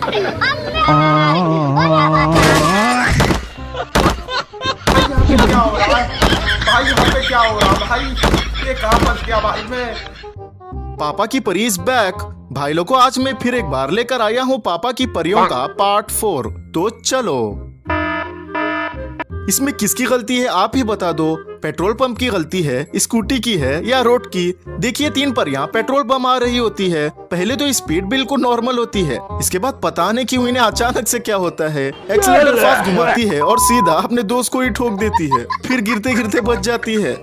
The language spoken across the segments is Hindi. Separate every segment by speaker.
Speaker 1: क्या हो रहा है भाई? यहाँ पे क्या हो रहा है भाई? ये कहाँ फंस गया भाई मैं?
Speaker 2: पापा की परी इज बैक। भाई लोगों, आज मैं फिर एक बार लेकर आया हूँ पापा की परियों का पार्ट 4। तो चलो, इसमें किसकी गलती है आप ही बता दो। पेट्रोल पंप की गलती है, स्कूटी की है या रोड की? देखिए, 3 परियां पेट्रोल पंप आ रही होती है। पहले तो स्पीड बिल्कुल नॉर्मल होती है, इसके बाद पता नहीं क्यों इन्हें अचानक से क्या होता है, एक्सीलेटर फास्ट घुमाती है और सीधा अपने दोस्त को ही ठोक देती है, फिर गिरते गिरते बच जाती है।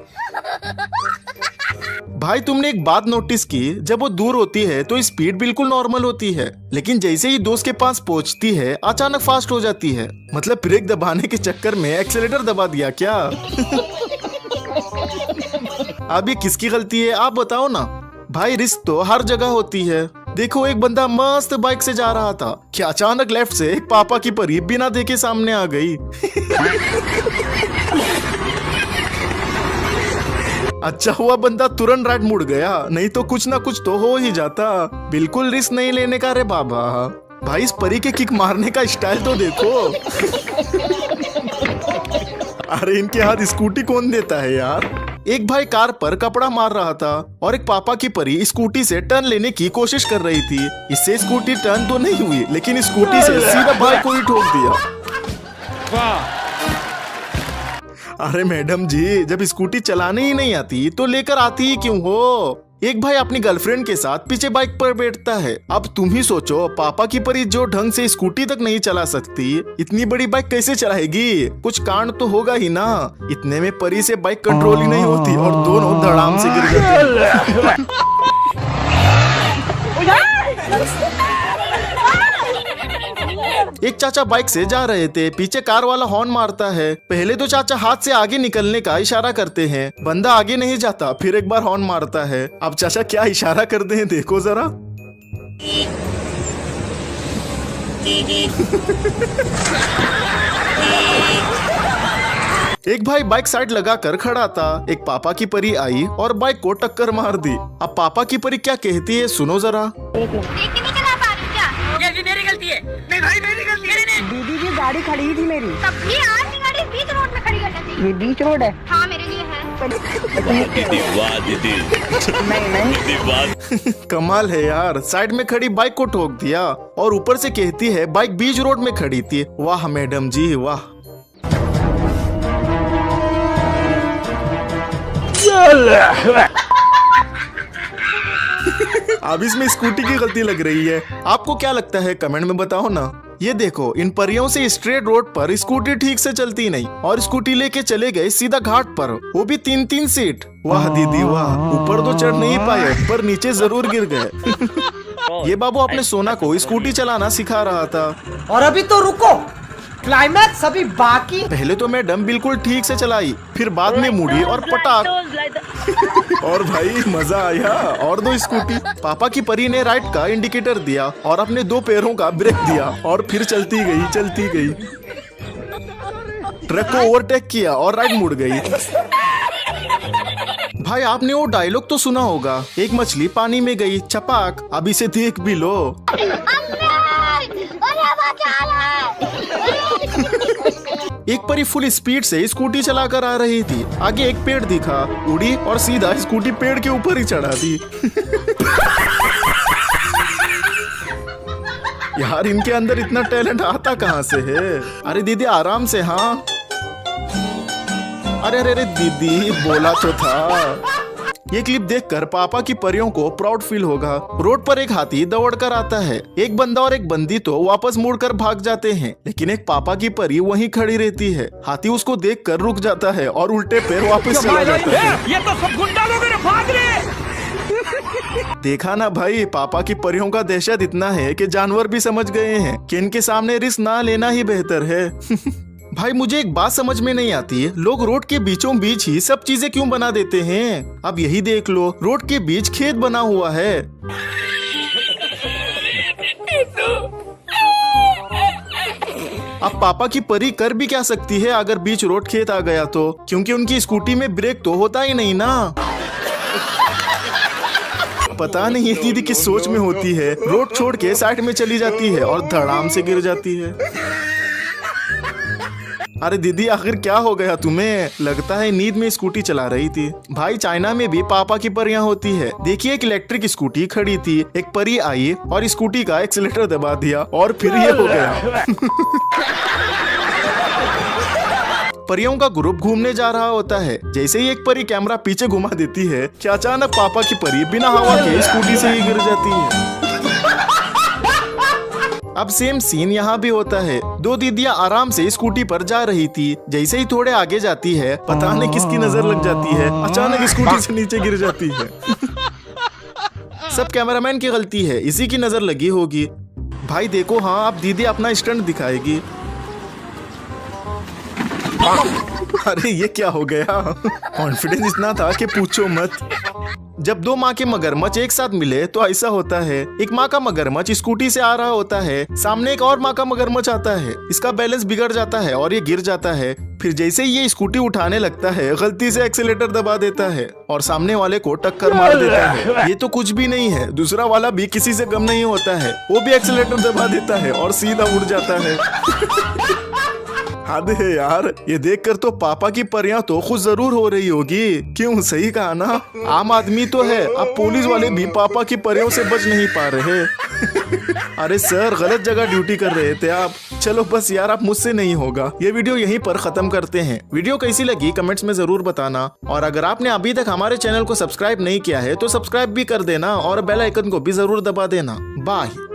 Speaker 2: भाई, तुमने एक बात नोटिस की, जब वो दूर होती है तो स्पीड बिल्कुल नॉर्मल होती है, लेकिन जैसे ही दोस्त के पास पहुंचती है अचानक फास्ट हो जाती है। मतलब ब्रेक दबाने के चक्कर में एक्सीलेटर दबा दिया क्या? अब ये किसकी गलती है आप बताओ ना। भाई, रिस्क तो हर जगह होती है। देखो, एक बंदा मस्त बाइक से जा रहा था, क्या अचानक लेफ्ट से एक पापा की परी बिना देखे सामने आ गई। अच्छा हुआ बंदा तुरंत राइट मुड़ गया, नहीं तो कुछ ना कुछ तो हो ही जाता। बिल्कुल रिस्क नहीं लेने का रे बाबा। भाई, इस परी के किक मारने का स्टाइल तो देखो। अरे, इनके हाथ स्कूटी कौन देता है यार। एक भाई कार पर कपड़ा मार रहा था और एक पापा की परी स्कूटी से टर्न लेने की कोशिश कर रही थी। इससे स्कूटी टर्न तो नहीं हुई, लेकिन स्कूटी से सीधा भाई को ही ठोक दिया। अरे मैडम जी, जब स्कूटी चलाने ही नहीं आती तो लेकर आती ही क्यों हो? एक भाई अपनी गर्लफ्रेंड के साथ पीछे बाइक पर बैठता है। अब तुम ही सोचो, पापा की परी जो ढंग से स्कूटी तक नहीं चला सकती, इतनी बड़ी बाइक कैसे चलाएगी? कुछ कांड तो होगा ही ना। इतने में परी से बाइक कंट्रोल ही नहीं होती और दोनों धड़ाम से गिर जाते हैं। एक चाचा बाइक से जा रहे थे, पीछे कार वाला हॉर्न मारता है। पहले तो चाचा हाथ से आगे निकलने का इशारा करते हैं, बंदा आगे नहीं जाता, फिर एक बार हॉर्न मारता है। अब चाचा क्या इशारा करते हैं देखो जरा। एक भाई बाइक साइड लगाकर खड़ा था, एक पापा की परी आई और बाइक को टक्कर मार दी। अब पापा की परी क्या कहती है सुनो जरा।
Speaker 3: मेरी गलती है। नहीं भाई, मेरी गलती है।
Speaker 4: दीदी जी, गाड़ी खड़ी थी मेरी।
Speaker 3: तब भी आपकी गाड़ी बीच रोड में खड़ी करनी थी।
Speaker 4: ये बीच रोड है।
Speaker 3: हाँ, मेरे लिए है।
Speaker 4: नहीं।
Speaker 2: कमाल है यार, साइड में खड़ी बाइक को ठोक दिया और ऊपर से कहती है बाइक बीच रोड में खड़ी थी। वाह मैडम जी, वाह। अब इसमें स्कूटी की गलती लग रही है। आपको क्या लगता है कमेंट में बताओ ना। ये देखो, इन परियों से स्ट्रेट रोड पर स्कूटी ठीक से चलती नहीं और स्कूटी लेके चले गए सीधा घाट पर, वो भी 3-3 सीट। वाह दीदी वाह, ऊपर तो चढ़ नहीं पाए पर नीचे जरूर गिर गए। ये बाबू अपने सोना को स्कूटी चलाना सिखा रहा था।
Speaker 4: और अभी तो रुको, क्लाइमैक्स अभी बाकी।
Speaker 2: पहले तो मैडम बिल्कुल ठीक से चलाई, फिर बाद में मुड़ी और पटाख। और भाई मजा आया। और 2 स्कूटी। पापा की परी ने राइट का इंडिकेटर दिया और अपने 2 पैरों का ब्रेक दिया और फिर चलती गई। ट्रक को ओवरटेक किया और राइट मुड़ गई। भाई, आपने वो डायलॉग तो सुना होगा, एक मछली पानी में गई छपाक। अब इसे देख भी लो। एक परी फुल स्पीड से स्कूटी चलाकर आ रही थी, आगे एक पेड़ दिखा, उड़ी और सीधा स्कूटी पेड़ के ऊपर ही चढ़ा दी। यार, इनके अंदर इतना टैलेंट आता कहाँ से है? अरे दीदी आराम से। हाँ, अरे दीदी बोला तो था। ये क्लिप देखकर पापा की परियों को प्राउड फील होगा। रोड पर एक हाथी दौड़कर आता है, एक बंदा और एक बंदी तो वापस मुड़कर भाग जाते हैं, लेकिन एक पापा की परी वहीं खड़ी रहती है। हाथी उसको देखकर रुक जाता है और उल्टे पैर वापस चला जाता है।
Speaker 5: ये तो सब गुंडा लोग हैं, भाग रहे।
Speaker 2: देखा ना भाई, पापा की परियों का दहशत इतना है कि जानवर भी समझ गए हैं कि इनके सामने रिस्क ना लेना ही बेहतर है। भाई, मुझे एक बात समझ में नहीं आती है, लोग रोड के बीचों बीच ही सब चीजें क्यों बना देते हैं? अब यही देख लो, रोड के बीच खेत बना हुआ है। अब पापा की परी कर भी क्या सकती है अगर बीच रोड खेत आ गया तो, क्योंकि उनकी स्कूटी में ब्रेक तो होता ही नहीं ना। पता नहीं ये दीदी किस सोच में होती है, रोड छोड़ के साइड में चली जाती है और धड़ाम से गिर जाती है। अरे दीदी आखिर क्या हो गया तुम्हें? लगता है नींद में स्कूटी चला रही थी। भाई चाइना में भी पापा की परियां होती है। देखिए एक इलेक्ट्रिक स्कूटी खड़ी थी, एक परी आई और स्कूटी का एक्सीलेटर दबा दिया और फिर ये हो गया। परियों का ग्रुप घूमने जा रहा होता है। जैसे ही एक परी कैमरा पीछे घुमा देती है कि अचानक पापा की परी बिना हवा के स्कूटी से ही गिर जाती है। अब सेम सीन यहाँ भी होता है। दो दीदियाँ आराम से स्कूटी पर जा रही थी। जैसे ही थोड़े आगे जाती है, पता नहीं किसकी नजर लग जाती है, अचानक स्कूटी से नीचे गिर जाती है। सब कैमरामैन की गलती है, इसी की नजर लगी होगी। भाई देखो, हाँ अब दीदी अपना स्टंट दिखाएगी। अरे ये क्या हो गया? कॉन्फिडेंस इतना था कि पूछो मत। जब दो माँ के मगरमच्छ एक साथ मिले तो ऐसा होता है। एक माँ का मगरमच्छ स्कूटी से आ रहा होता है, सामने एक और माँ का मगरमच्छ आता है। इसका बैलेंस बिगड़ जाता है और ये गिर जाता है। फिर जैसे ही ये स्कूटी उठाने लगता है, गलती से एक्सीलेटर दबा देता है और सामने वाले को टक्कर मार देता है। ये तो कुछ भी नहीं है, दूसरा वाला भी किसी से कम नहीं होता है। वो भी एक्सीलेटर दबा देता है और सीधा उड़ जाता है। हद है यार, ये देखकर तो पापा की परियां तो खुश जरूर हो रही होगी। क्यों, सही कहा ना? आम आदमी तो है, अब पुलिस वाले भी पापा की परियों से बच नहीं पा रहे। अरे सर, गलत जगह ड्यूटी कर रहे थे आप। चलो बस यार, आप मुझसे नहीं होगा। ये वीडियो यहीं पर खत्म करते हैं। वीडियो कैसी लगी कमेंट्स में जरूर बताना, और अगर आपने अभी तक हमारे चैनल को सब्सक्राइब नहीं किया है तो सब्सक्राइब भी कर देना और बेल आइकन को भी जरूर दबा देना। बाय।